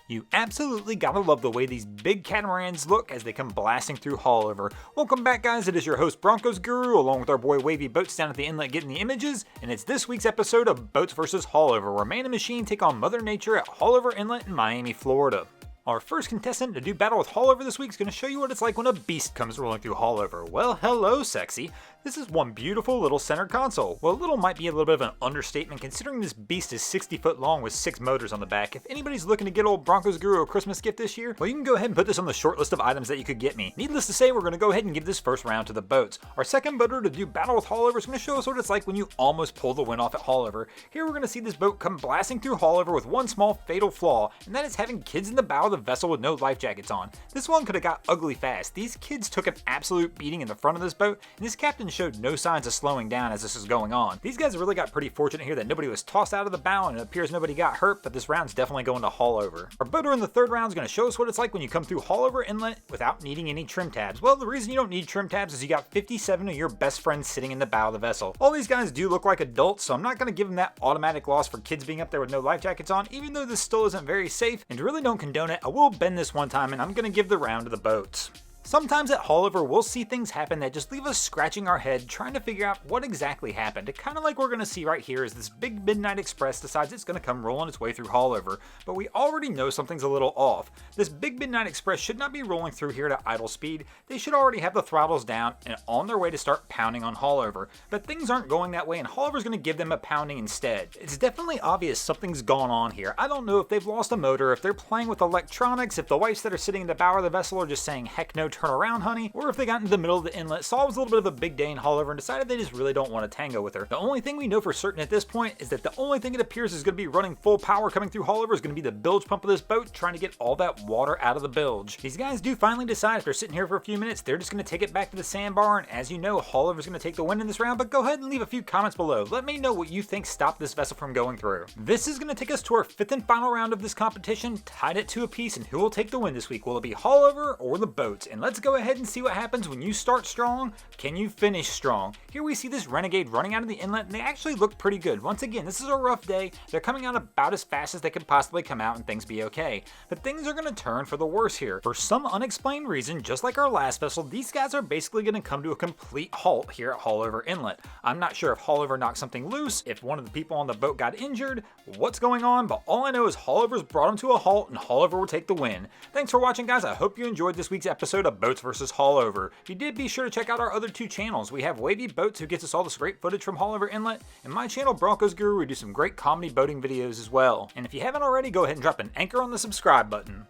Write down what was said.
You absolutely gotta love the way these big catamarans look as they come blasting through Haulover. Welcome back, guys. It is your host Broncos Guru along with our boy Wavy Boats down at the inlet getting the images, and it's this week's episode of Boats vs. Haulover, where man and machine take on Mother Nature at Haulover Inlet in Miami, Florida. Our first contestant to do battle with Haulover this week is going to show you what it's like when a beast comes rolling through Haulover. Well, hello, sexy. This is one beautiful little center console. Well, little might be a little bit of an understatement considering this beast is 60 foot long with 6 motors on the back. If anybody's looking to get old Broncos Guru a Christmas gift this year, well, you can go ahead and put this on the short list of items that you could get me. Needless to say, we're going to go ahead and give this first round to the boats. Our second boater to do battle with Haulover is going to show us what it's like when you almost pull the win off at Haulover. Here we're going to see this boat come blasting through Haulover with one small fatal flaw, and that is having kids in the bow of the vessel with no life jackets on. This one could have got ugly fast. These kids took an absolute beating in the front of this boat, and this captain showed no signs of slowing down as this is going on. These guys really got pretty fortunate here that nobody was tossed out of the bow and it appears nobody got hurt, but this round's definitely going to Haulover. Our boater in the third round is going to show us what it's like when you come through Haulover Inlet without needing any trim tabs. Well, the reason you don't need trim tabs is you got 57 of your best friends sitting in the bow of the vessel. All these guys do look like adults, so I'm not going to give them that automatic loss for kids being up there with no life jackets on, even though this still isn't very safe, and to really don't condone it, I will bend this one time and I'm going to give the round to the boats. Sometimes at Haulover, we'll see things happen that just leave us scratching our head trying to figure out what exactly happened. Kind of like we're going to see right here as this big Midnight Express decides it's going to come rolling its way through Haulover, but we already know something's a little off. This big Midnight Express should not be rolling through here at idle speed. They should already have the throttles down and on their way to start pounding on Haulover, but things aren't going that way and Haulover's going to give them a pounding instead. It's definitely obvious something's gone on here. I don't know if they've lost a motor, if they're playing with electronics, if the wives that are sitting in the bow of the vessel are just saying, heck no, turn around, honey, or if they got into the middle of the inlet, saw it was a little bit of a big day in Haulover and decided they just really don't want to tango with her. The only thing we know for certain at this point is that the only thing it appears is going to be running full power coming through Haulover is going to be the bilge pump of this boat, trying to get all that water out of the bilge. These guys do finally decide if they're sitting here for a few minutes, they're just going to take it back to the sandbar, and as you know, Haulover's going to take the win in this round, but go ahead and leave a few comments below. Let me know what you think stopped this vessel from going through. This is going to take us to our 5th and final round of this competition, tied at 2 apiece, and who will take the win this week? Will it be Haulover or the boats? And let's go ahead and see what happens when you start strong. Can you finish strong? Here we see this Renegade running out of the inlet, and they actually look pretty good. Once again, this is a rough day. They're coming out about as fast as they could possibly come out and things be okay. But things are going to turn for the worse here. For some unexplained reason, just like our last vessel, these guys are basically going to come to a complete halt here at Haulover Inlet. I'm not sure if Haulover knocked something loose, if one of the people on the boat got injured, what's going on, but all I know is Haulover's brought them to a halt and Haulover will take the win. Thanks for watching, guys. I hope you enjoyed this week's episode of Boats vs. Haulover. If you did, be sure to check out our other 2 channels. We have Wavy Boats, who gets us all this great footage from Haulover Inlet, and my channel, Broncos Guru, we do some great comedy boating videos as well. And if you haven't already, go ahead and drop an anchor on the subscribe button.